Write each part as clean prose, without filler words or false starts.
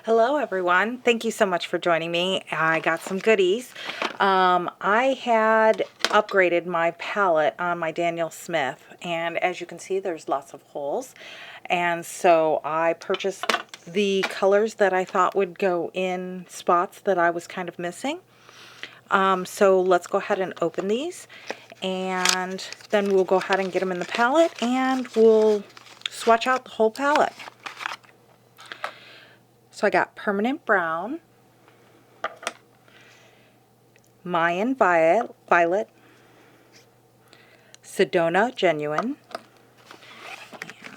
Hello everyone. Thank you so much for joining me. I got some goodies. I had upgraded my palette on my Daniel Smith, and as you can see there's lots of holes, and so I purchased the colors that I thought would go in spots that I was kind of missing. So let's go ahead and open these, and then we'll go ahead and get them in the palette and we'll swatch out the whole palette. So I got Permanent Brown, Mayan Violet, Sedona Genuine,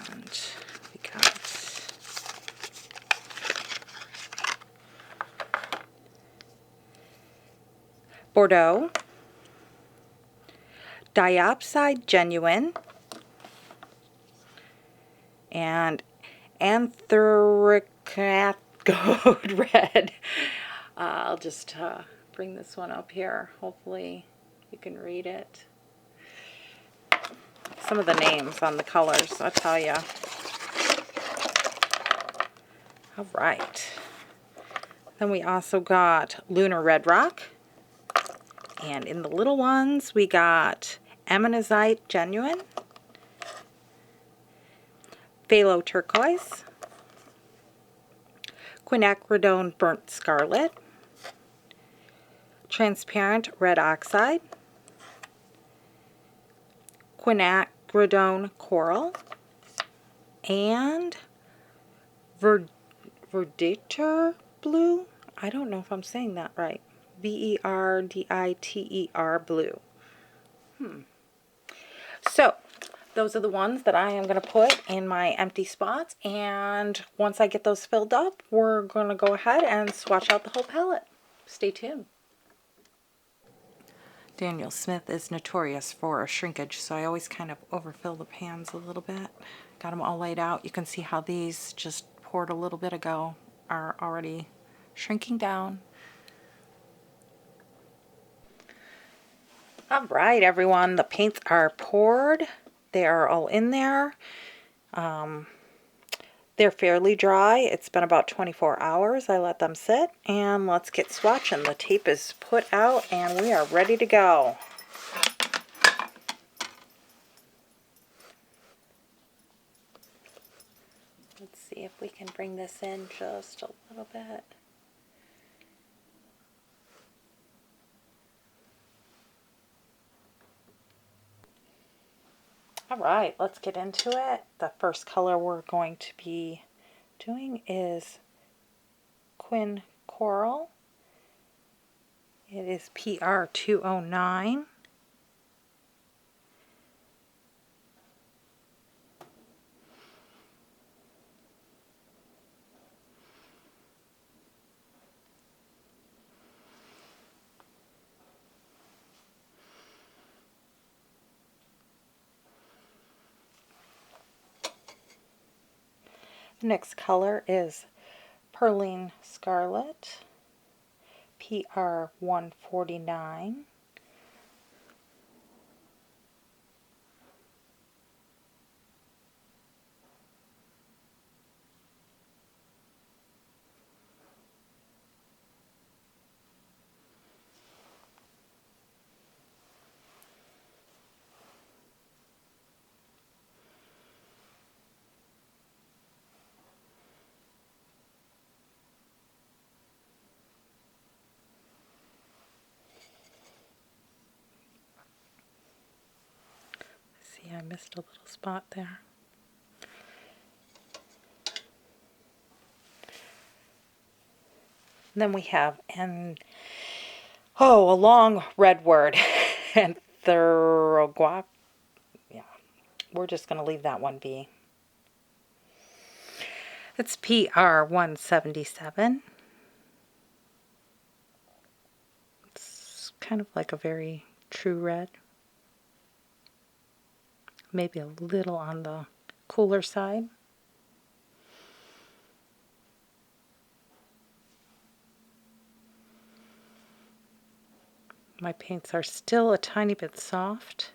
and we got Bordeaux, Diopside Genuine, and Anthracite Gold Red. I'll just bring this one up here. Hopefully you can read it. Some of the names on the colors, I'll tell you. All right. Then we also got Lunar Red Rock. And in the little ones, we got Ammonite Genuine, Phthalo Turquoise, Quinacridone Burnt Scarlet, Transparent Red Oxide, Quinacridone Coral, and Verditer Blue. I don't know if I'm saying that right. Verditer Blue. So those are the ones that I am going to put in my empty spots, and once I get those filled up, we're going to go ahead and swatch out the whole palette. Stay tuned. Daniel Smith is notorious for shrinkage, so I always kind of overfill the pans a little bit. Got them all laid out. You can see how these just poured a little bit ago are already shrinking down. All right, everyone, the paints are poured. They are all in there. They're fairly dry. It's been about 24 hours. I let them sit, and let's get swatching. The tape is put out and we are ready to go. Let's see if we can bring this in just a little bit. All right, let's get into it. The first color we're going to be doing is Quin Coral. It is PR 209. The next color is Perline Scarlet, PR 149. See, I missed a little spot there. And then we have a long red word, Anthracite. Yeah, we're just going to leave that one be. It's PR 177. It's kind of like a very true red. Maybe a little on the cooler side. My paints are still a tiny bit soft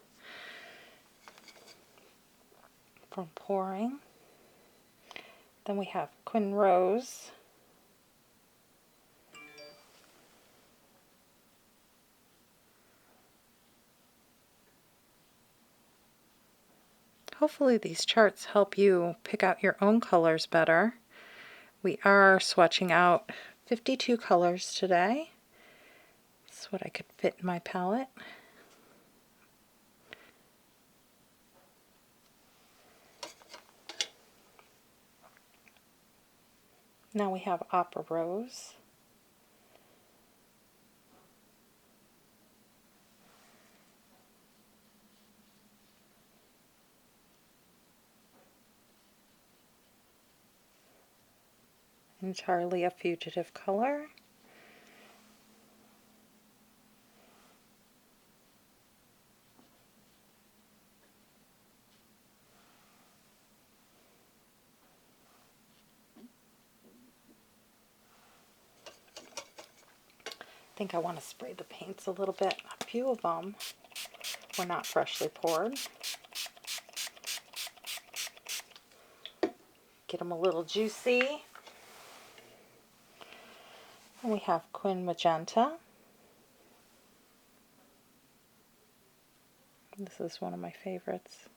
from pouring. Then we have Quin Rose, hopefully these charts help you pick out your own colors better. We are swatching out 52 colors today. That's what I could fit in my palette. Now we have Opera Rose. Entirely a fugitive color. I think I want to spray the paints a little bit. A few of them were not freshly poured. Get them a little juicy. And we have Quin Magenta. This is one of my favorites.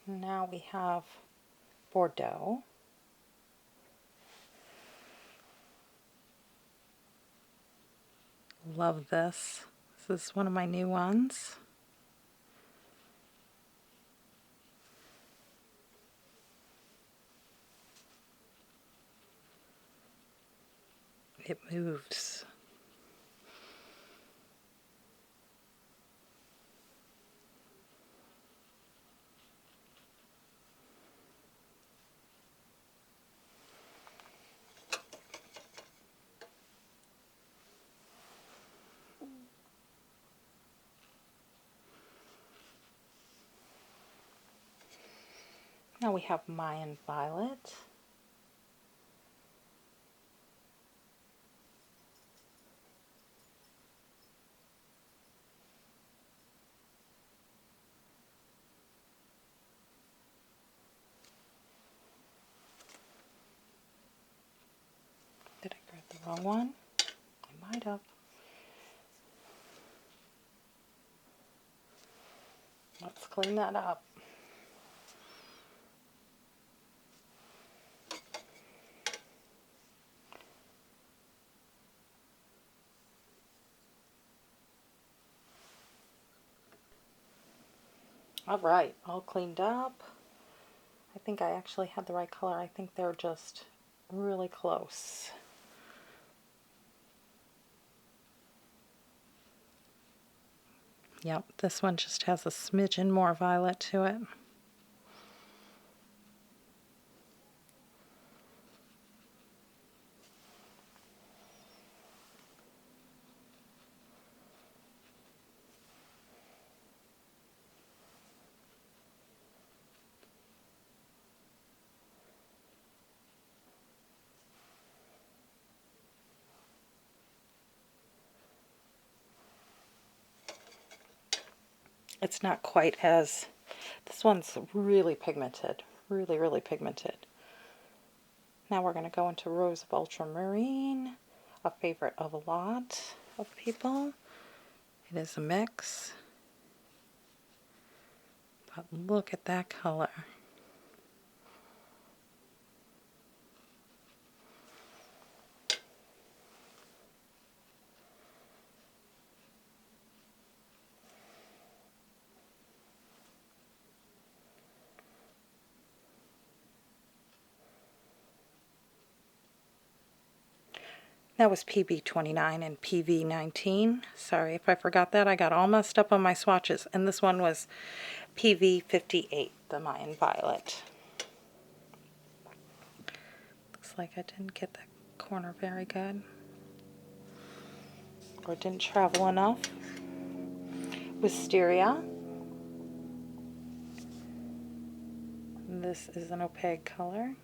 Now we have Bordeaux. Love this. This is one of my new ones. It moves. Now we have Mayan Violet. Did I grab the wrong one? I might have. Let's clean that up. All right, all cleaned up. I think I actually had the right color. I think they're just really close. Yep, this one just has a smidgen more violet to it. It's not quite as, this one's really pigmented, really pigmented. Now we're going to go into Rose of Ultramarine, a favorite of a lot of people. It is a mix, but look at that color. That was PB29 and PV19. Sorry if I forgot that. I got all messed up on my swatches. And this one was PV58, the Mayan Violet. Looks like I didn't get that corner very good. Or didn't travel enough. Wisteria. This is an opaque color.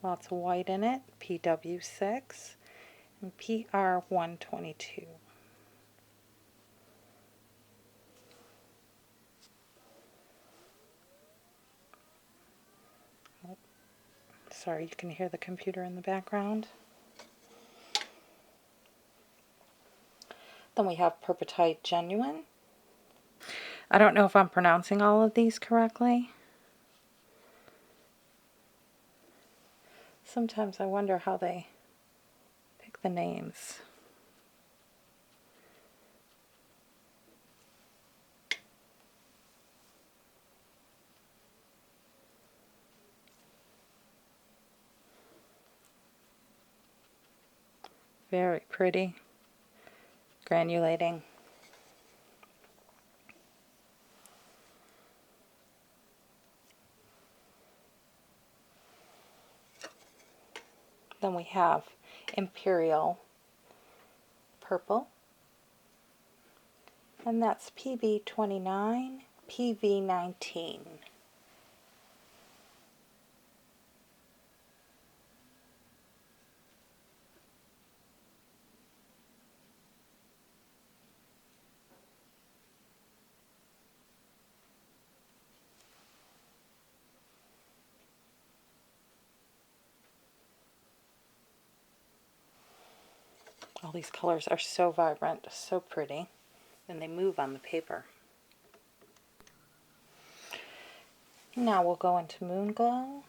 Lots of white in it, PW6 and PR122. Oh, sorry, you can hear the computer in the background. Then we have Purpotite Genuine. I don't know if I'm pronouncing all of these correctly. Sometimes I wonder how they pick the names. Very pretty. Granulating. Then we have Imperial Purple, and that's PB29, PV19. All these colors are so vibrant, so pretty, and they move on the paper. Now we'll go into Moon Glow.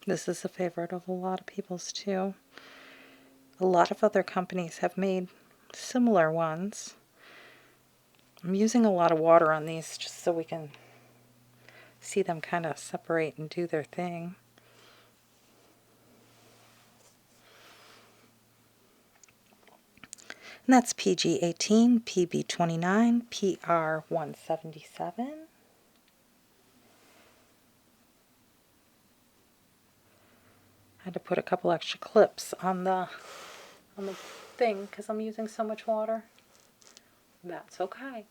This is a favorite of a lot of people's too. A lot of other companies have made similar ones. I'm using a lot of water on these just so we can see them kind of separate and do their thing. And that's PG18, PB29, PR177. I had to put a couple extra clips on the thing because I'm using so much water. That's okay.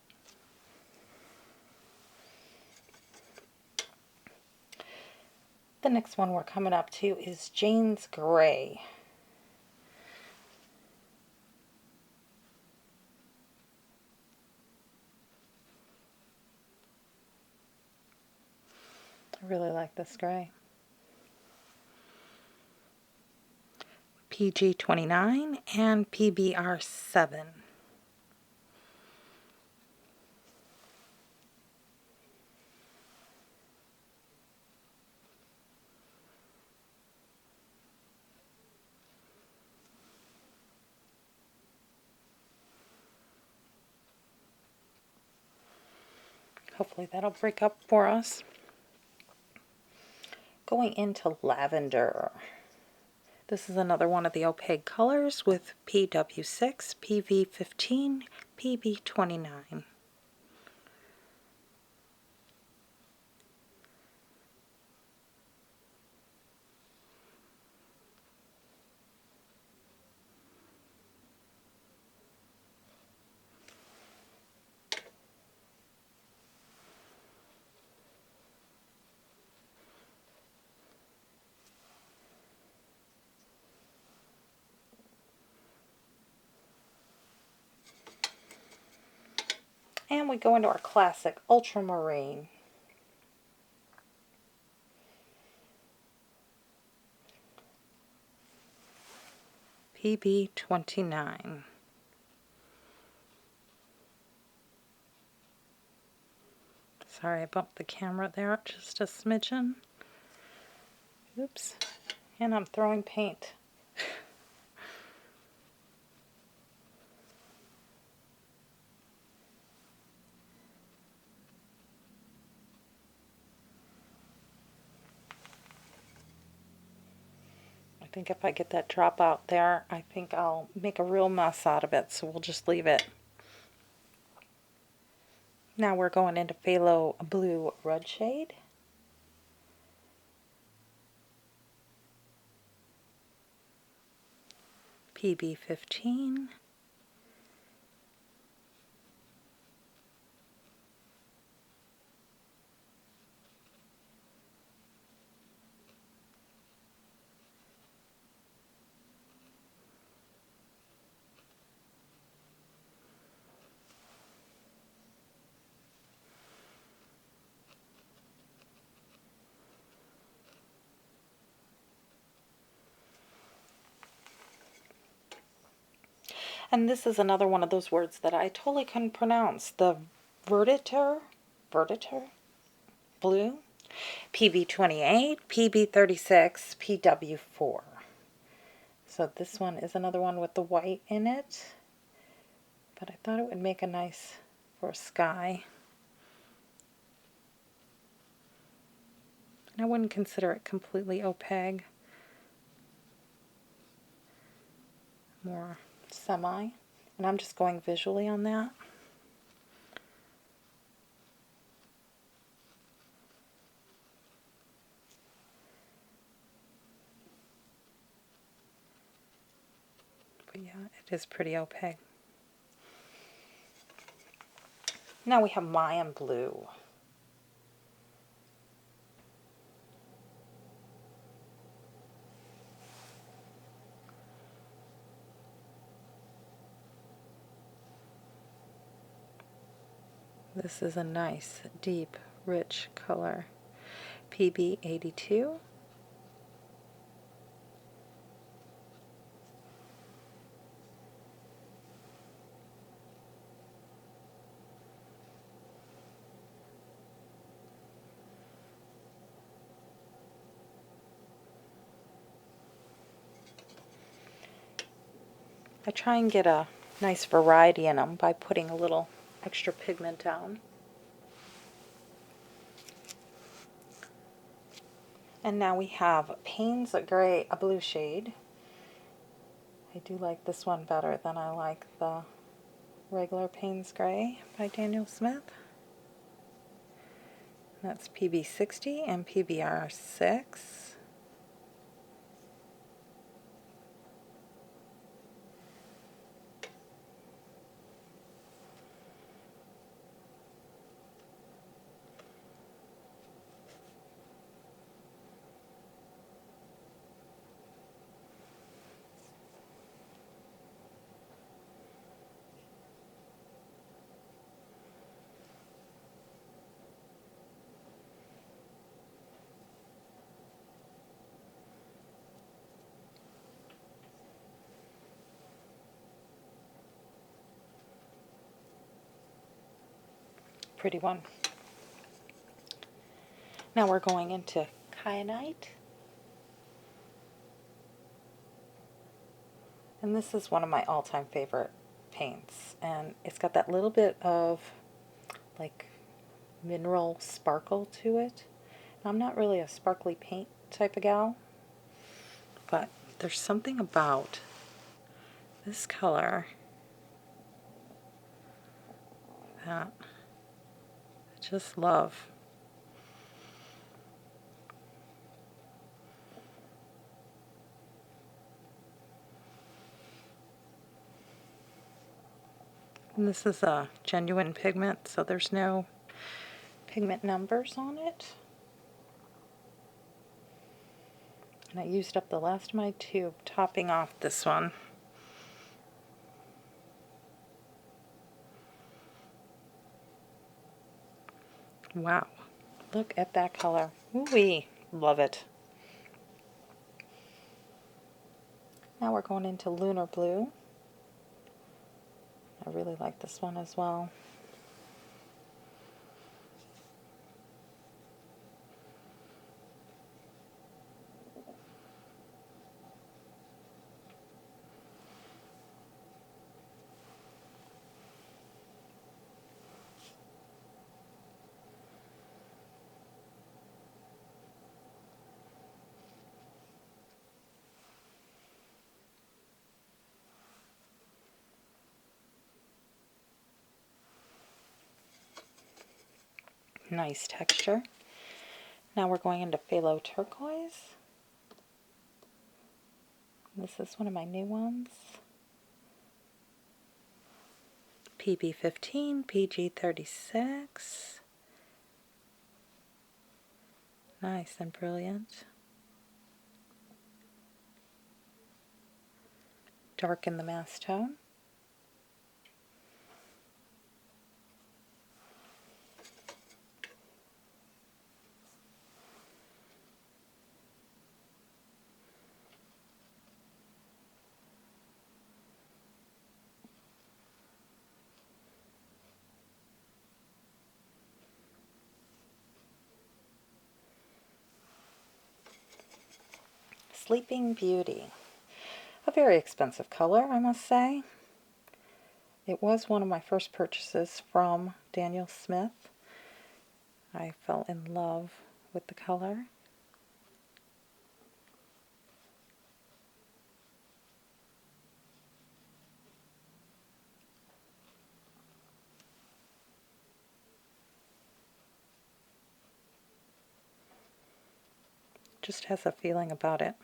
The next one we're coming up to is Jane's Gray. I really like this gray. PG29 and PBR7. Hopefully that'll break up for us. Going into Lavender. This is another one of the opaque colors with PW6, PV15, PB29. And we go into our classic ultramarine. PB29. Sorry, I bumped the camera there just a smidgen. Oops. And I'm throwing paint. I think if I get that drop out there, I think I'll make a real mess out of it, so we'll just leave it. Now we're going into Phthalo Blue Red shade. PB15. And this is another one of those words that I totally couldn't pronounce. The Verditor Blue, PB28, PB36, PW4. So this one is another one with the white in it. But I thought it would make a nice for a sky. And I wouldn't consider it completely opaque. More semi. And I'm just going visually on that. But yeah, it is pretty opaque. Now we have Mayan Blue. This is a nice, deep, rich color. PB82. I try and get a nice variety in them by putting a little extra pigment down. And now we have Payne's Gray, a blue shade. I do like this one better than I like the regular Payne's Gray by Daniel Smith. That's PB60 and PBR6. Pretty one. Now we're going into Kyanite. And this is one of my all-time favorite paints. And it's got that little bit of like mineral sparkle to it. I'm not really a sparkly paint type of gal, but there's something about this color that I just love. And this is a genuine pigment, so there's no pigment numbers on it. And I used up the last of my tube topping off this one. Wow, look at that color. Ooh-wee, love it. Now we're going into Lunar Blue. I really like this one as well. Nice texture. Now we're going into phthalo turquoise. This is one of my new ones. PB15, PG36. Nice and brilliant. Darken the mass tone. Sleeping Beauty. A very expensive color, I must say. It was one of my first purchases from Daniel Smith. I fell in love with the color. Just has a feeling about it.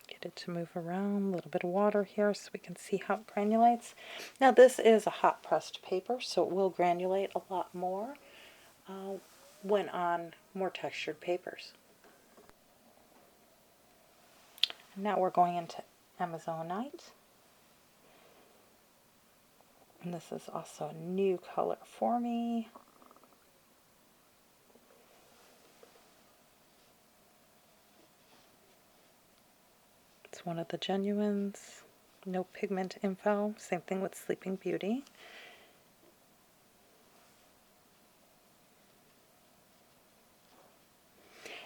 Get it to move around, a little bit of water here so we can see how it granulates. Now this is a hot pressed paper, so it will granulate a lot more when on more textured papers. Now we're going into Amazonite. And this is also a new color for me. It's one of the genuines. No pigment info. Same thing with Sleeping Beauty.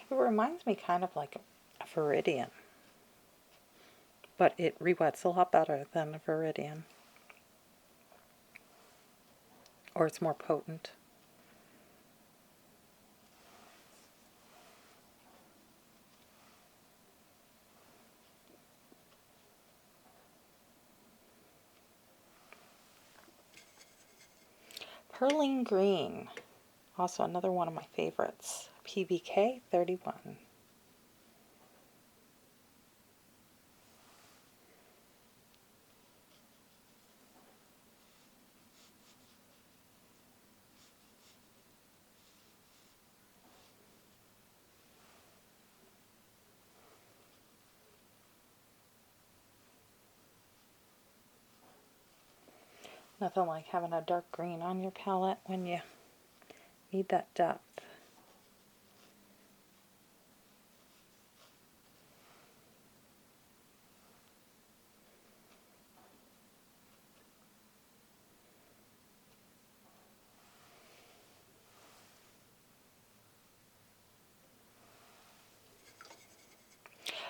It reminds me kind of like a Viridian, but it re-wets a lot better than a Viridian. Or it's more potent. Perling Green, also another one of my favorites. PBK 31. Nothing like having a dark green on your palette when you need that depth.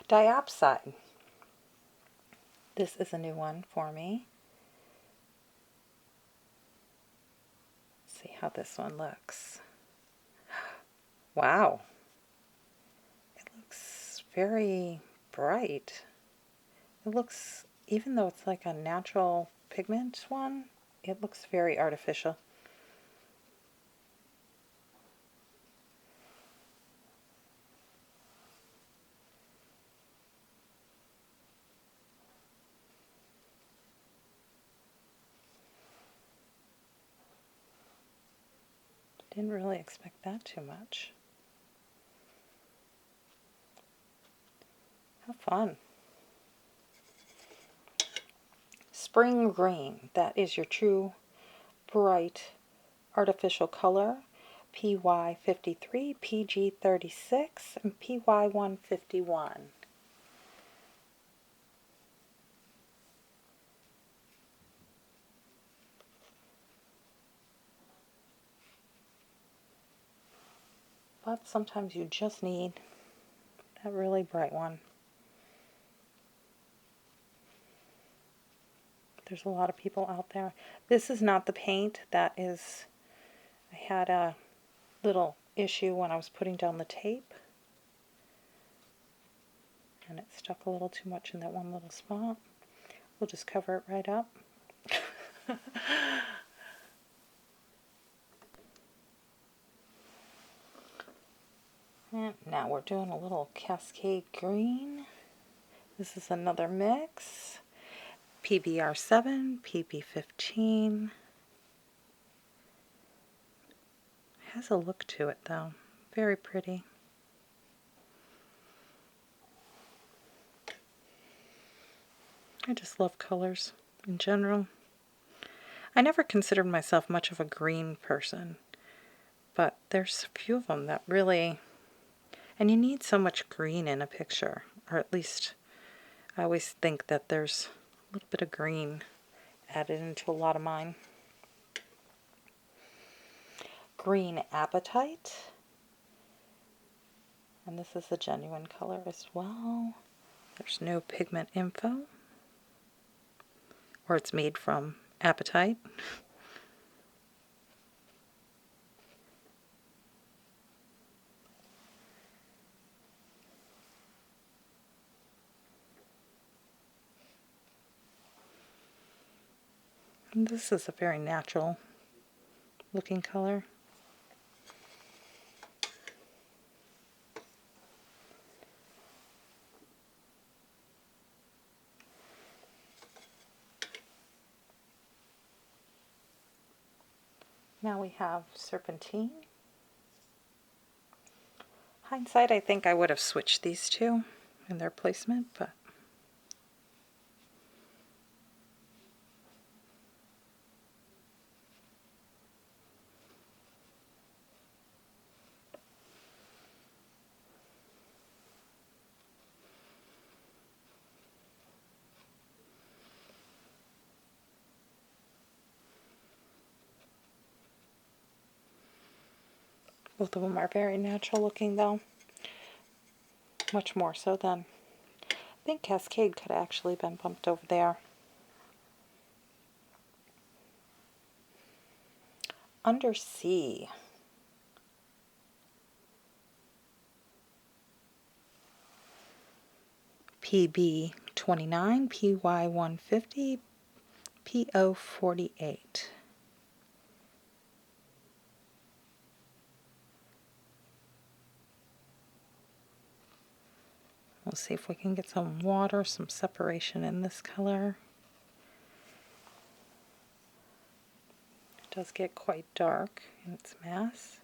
Diopside. This is a new one for me. Let's see how this one looks. Wow. It looks very bright. It looks, even though it's like a natural pigment one, it looks very artificial. Didn't really expect that too much. How fun. Spring Green. That is your true bright artificial color. PY53, PG36, and PY151. But sometimes you just need that really bright one. There's a lot of people out there. This is not the paint. That is, I had a little issue when I was putting down the tape. and it stuck a little too much in that one little spot. We'll just cover it right up. And now we're doing a little Cascade Green. This is another mix. PBR7, PB15. Has a look to it though. Very pretty. I just love colors in general. I never considered myself much of a green person, but there's a few of them that really, and you need so much green in a picture, or at least I always think that there's a little bit of green added into a lot of mine. Green Appetite, and this is a genuine color as well. There's no pigment info, or it's made from apatite. And this is a very natural looking color. Now we have Serpentine. Hindsight, I think I would have switched these two in their placement, but both of them are very natural looking though. Much more so than, I think Cascade could have actually been bumped over there. Undersea. PB29, PY150, PO48. We'll see if we can get some water, some separation in this color. It does get quite dark in its mass.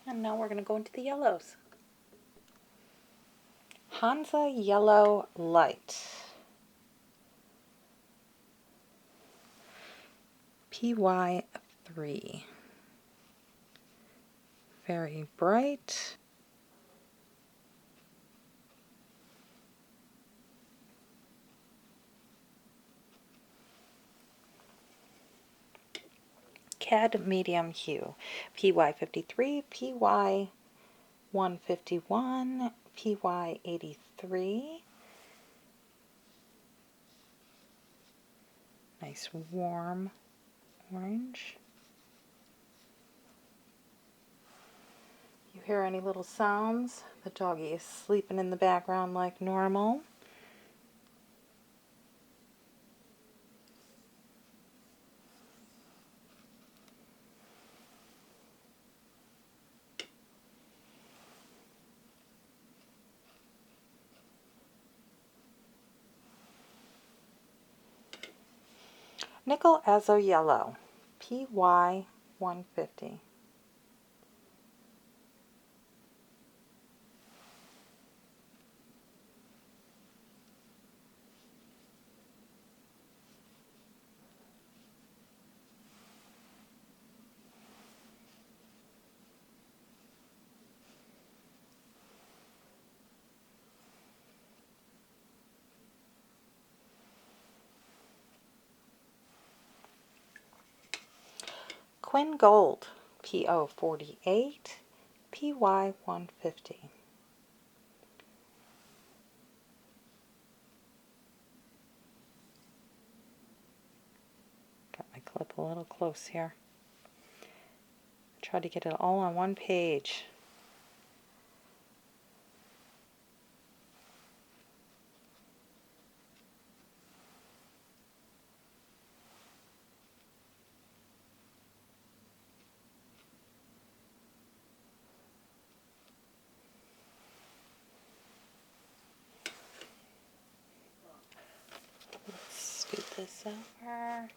And now we're going to go into the yellows. Hansa Yellow Light. PY3. Very bright. Cad Medium Hue. PY53, PY151, PY83. Nice warm orange. You hear any little sounds? The doggy is sleeping in the background like normal. Nickel Azo Yellow, PY150. Quinn Gold, PO48, PY 150. Got my clip a little close here. Try to get it all on one page. Let's scoot this over.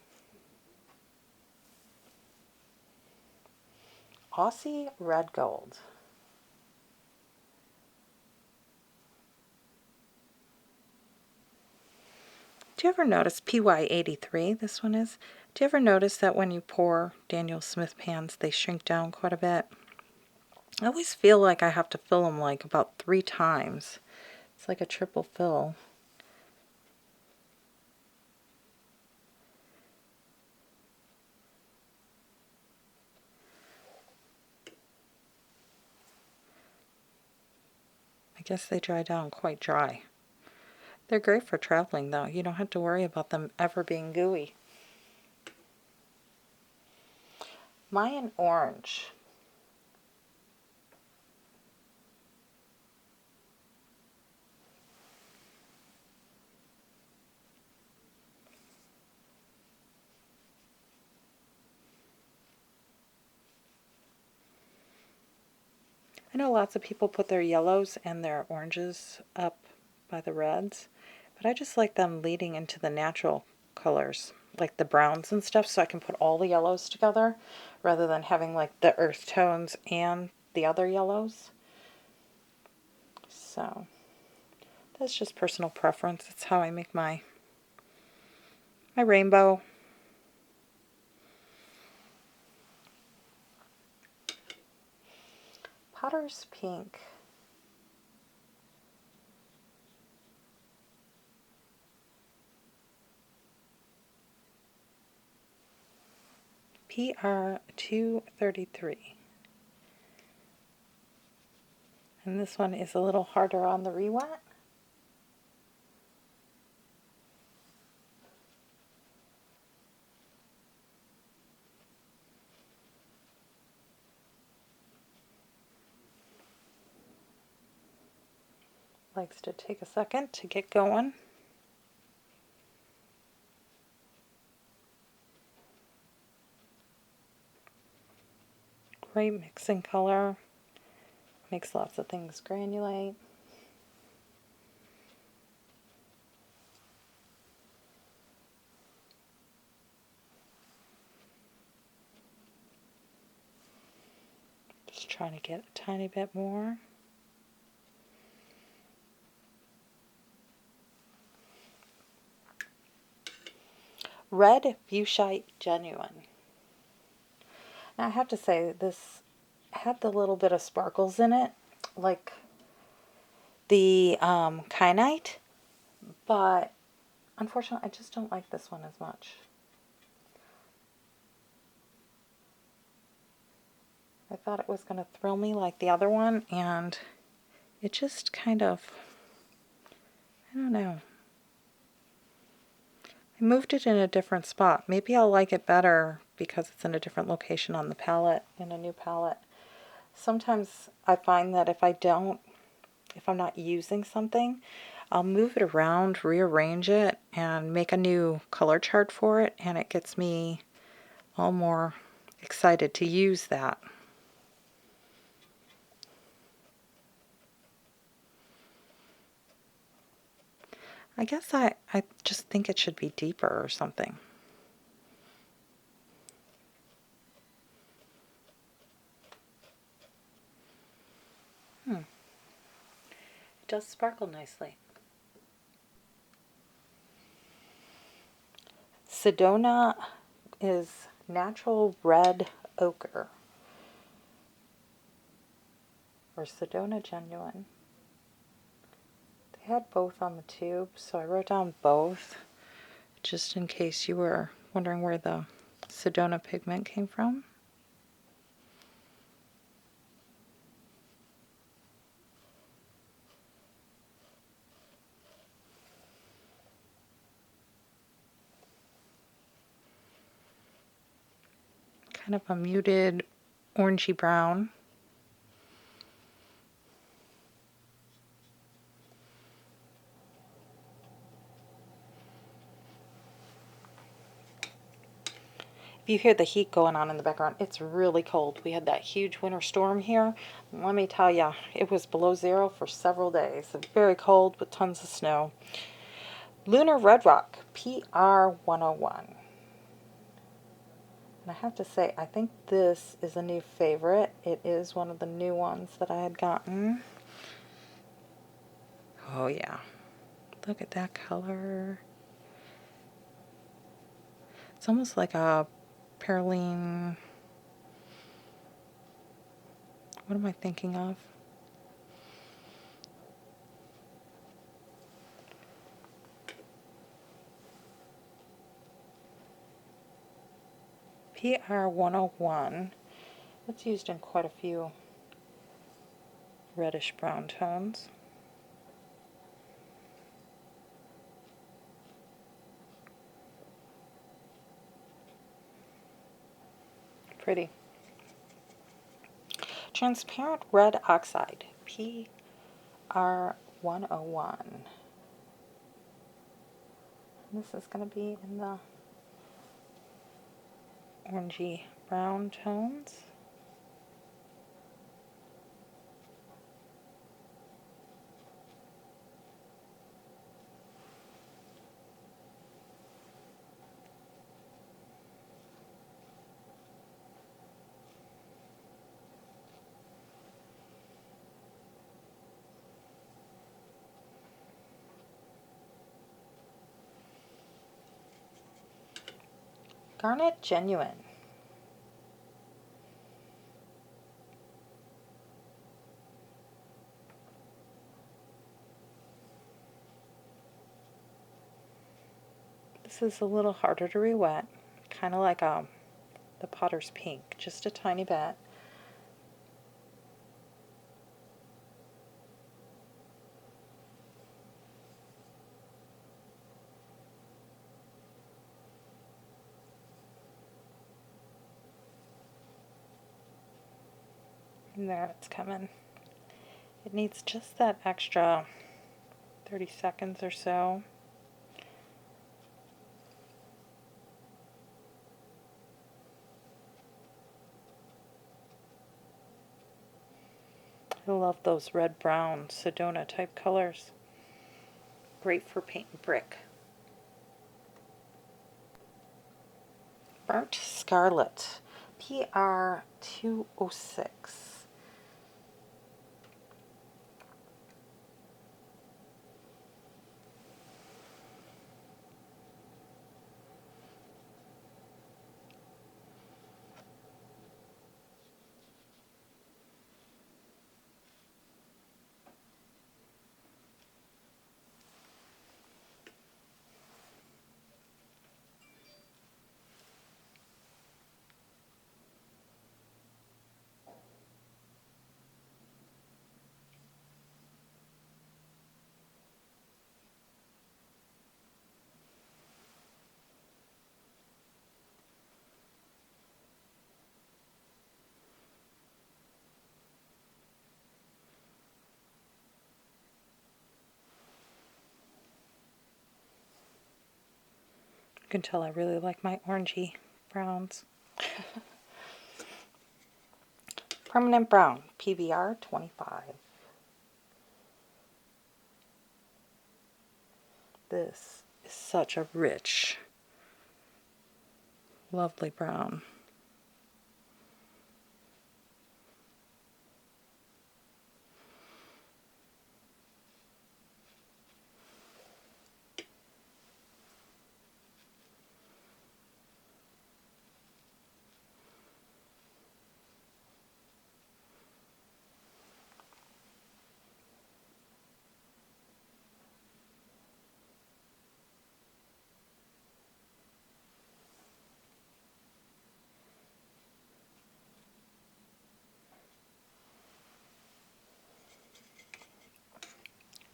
Aussie Red Gold. Do you ever notice PY83, this one is, do you ever notice that when you pour Daniel Smith pans, they shrink down quite a bit? I always feel like I have to fill them like about 3 times. It's like a triple fill. I guess they dry down quite dry. They're great for traveling though. You don't have to worry about them ever being gooey. Mayan Orange. I know lots of people put their yellows and their oranges up by the reds, but I just like them leading into the natural colors, like the browns and stuff, so I can put all the yellows together rather than having like the earth tones and the other yellows. So that's just personal preference. It's how I make my rainbow. Potter's Pink. PR 233. And this one is a little harder on the re-wet. Likes to take a second to get going. Great mixing color. Makes lots of things granulate. Just trying to get a tiny bit more. Red Fuchsite Genuine. Now I have to say this had the little bit of sparkles in it, like the kyanite, but unfortunately I just don't like this one as much. I thought it was going to thrill me like the other one, and it just kind of, I don't know. I moved it in a different spot. Maybe I'll like it better because it's in a different location on the palette, in a new palette. Sometimes I find that if I'm not using something, I'll move it around, rearrange it, and make a new color chart for it, and it gets me all more excited to use that. I guess I just think it should be deeper or something. It does sparkle nicely. Sedona is Natural Red Ochre, or Sedona Genuine. They had both on the tube, so I wrote down both, just in case you were wondering where the Sedona pigment came from. kind of a muted orangey brown. If you hear the heat going on in the background, it's really cold. We had that huge winter storm here. Let me tell you, it was below zero for several days. Very cold with tons of snow. Lunar Red Rock, PR 101. And I have to say, I think this is a new favorite. It is one of the new ones that I had gotten. Oh yeah, look at that color. It's almost like a perylene. What am I thinking of? PR 101. It's used in quite a few reddish brown tones. Pretty. Transparent red oxide, PR 101. This is going to be in the orangey brown tones. Garnet Genuine. This is a little harder to re-wet, kind of like the Potter's Pink, just a tiny bit. And there it's coming. It needs just that extra 30 seconds or so. I love those red-brown Sedona type colors. Great for painting brick. Burnt Scarlet, PR 206. You can tell I really like my orangey browns. Permanent Brown, PBR 25. This is such a rich, lovely brown.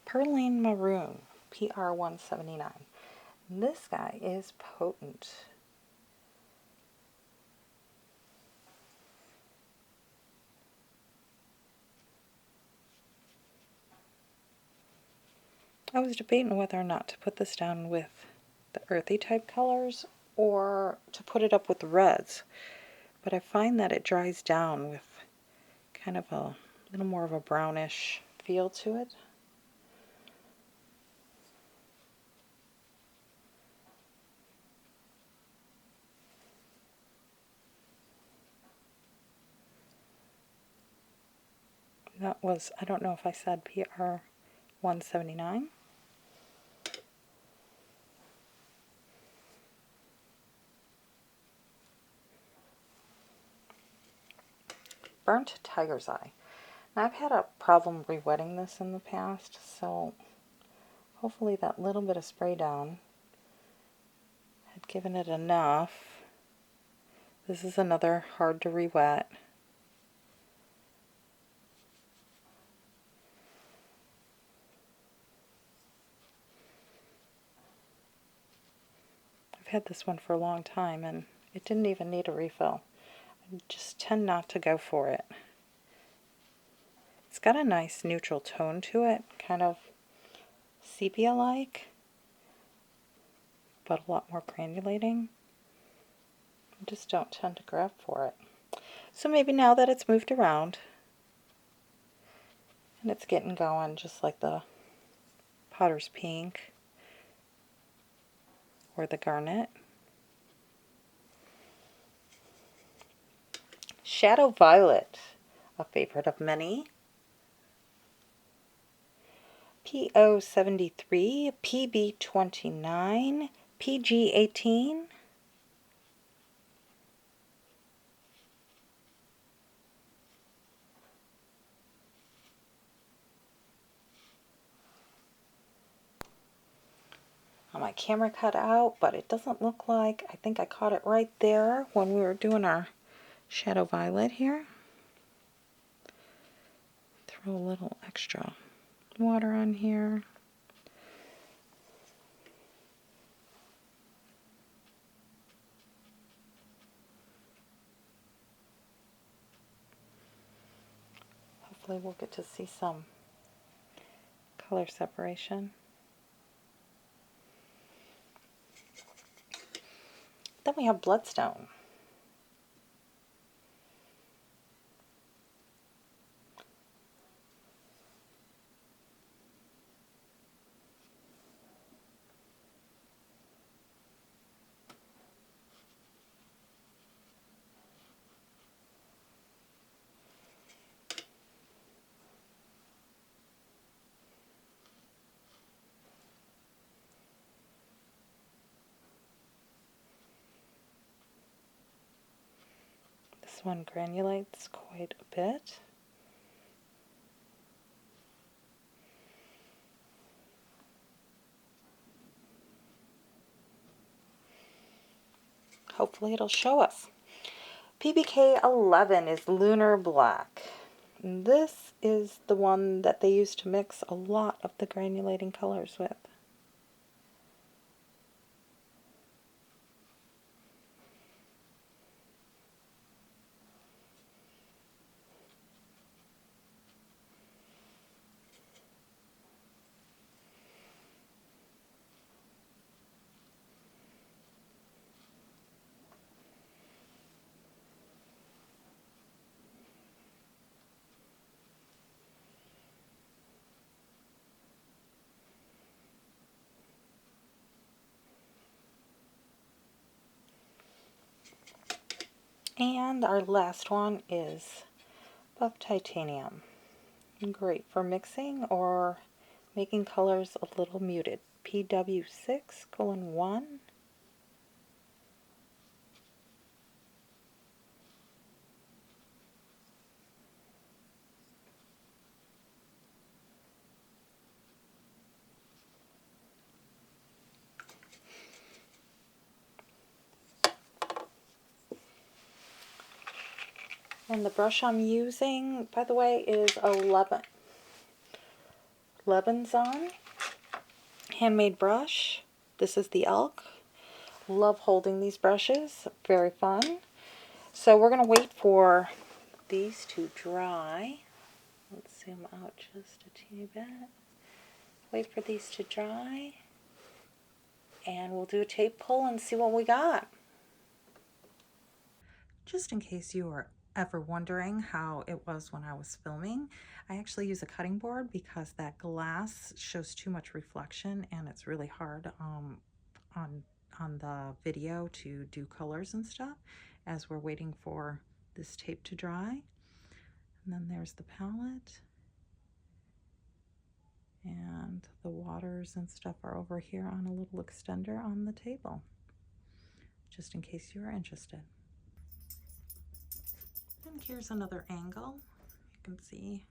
Perylene Maroon, PR 179. This guy is potent. I was debating whether or not to put this down with the earthy type colors or to put it up with the reds, but I find that it dries down with kind of a little more of a brownish feel to it. That was, I don't know if I said PR 179. Burnt Tiger's Eye. Now I've had a problem re-wetting this in the past, so hopefully that little bit of spray down had given it enough. This is another hard to re-wet. I've had this one for a long time and it didn't even need a refill. I just tend not to go for it. It's got a nice neutral tone to it, kind of sepia-like, but a lot more granulating. I just don't tend to grab for it. So maybe now that it's moved around and it's getting going, just like the Potter's Pink or the Garnet. Shadow Violet, a favorite of many. PO73, PB29, PG18. My camera cut out, but it doesn't look like, I think I caught it right there when we were doing our Shadow Violet here. Throw a little extra water on here. Hopefully we'll get to see some color separation. Then we have Bloodstone. This one granulates quite a bit. Hopefully it'll show us. PBK 11 is Lunar Black. And this is the one that they used to mix a lot of the granulating colors with. And our last one is Buff Titanium. Great for mixing or making colors a little muted. PW6:1. And the brush I'm using, by the way, is a Lebenzon handmade brush. This is the Elk. Love holding these brushes, very fun. So we're going to wait for these to dry. Let's zoom out just a teeny bit. wait for these to dry, and we'll do a tape pull and see what we got. Just in case you were ever wondering how it was when I was filming, I actually use a cutting board because that glass shows too much reflection and it's really hard on the video to do colors and stuff as we're waiting for this tape to dry. And then there's the palette, and the waters and stuff are over here on a little extender on the table, just in case you are interested. And here's another angle. You can see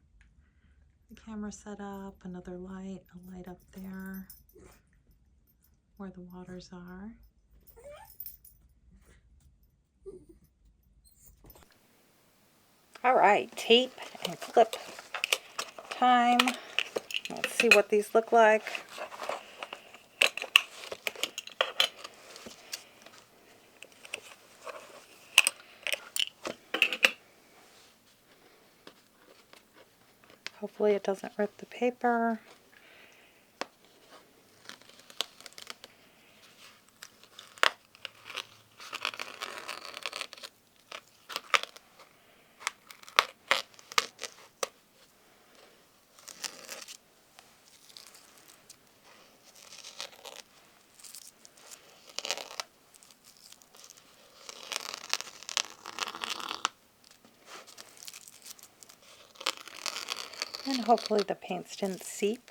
the camera set up, another light, a light up there where the waters are. All right, tape and clip time. Let's see what these look like. Hopefully it doesn't rip the paper. And hopefully the paints didn't seep.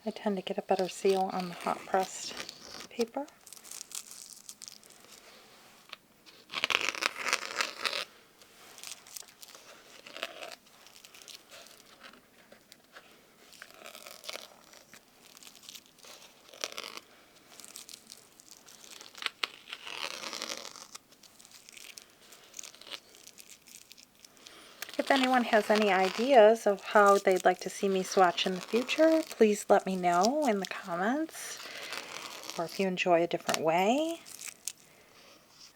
I tend to get a better seal on the hot pressed paper. If anyone has any ideas of how they'd like to see me swatch in the future, please let me know in the comments, or if you enjoy a different way.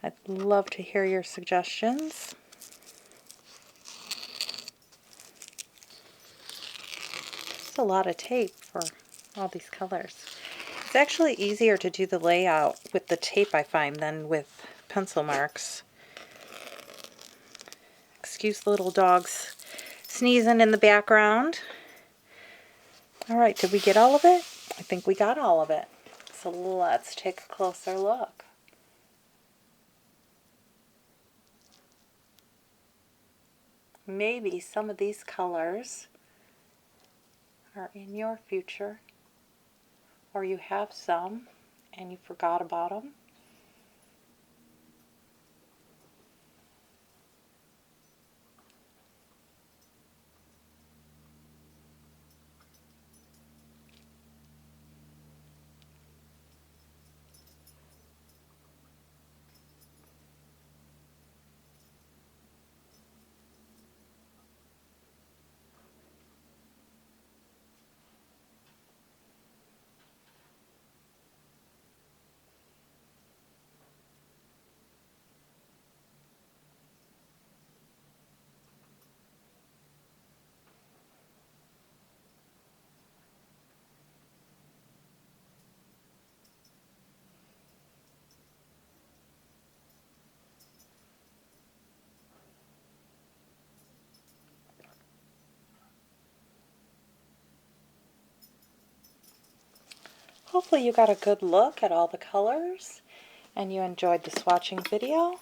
I'd love to hear your suggestions. It's a lot of tape for all these colors. It's actually easier to do the layout with the tape, I find, than with pencil marks. Excuse the little dogs sneezing in the background. All right, did we get all of it? I think we got all of it. So let's take a closer look. Maybe some of these colors are in your future, or you have some and you forgot about them. Hopefully you got a good look at all the colors and you enjoyed the swatching video.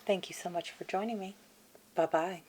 Thank you so much for joining me. Bye-bye.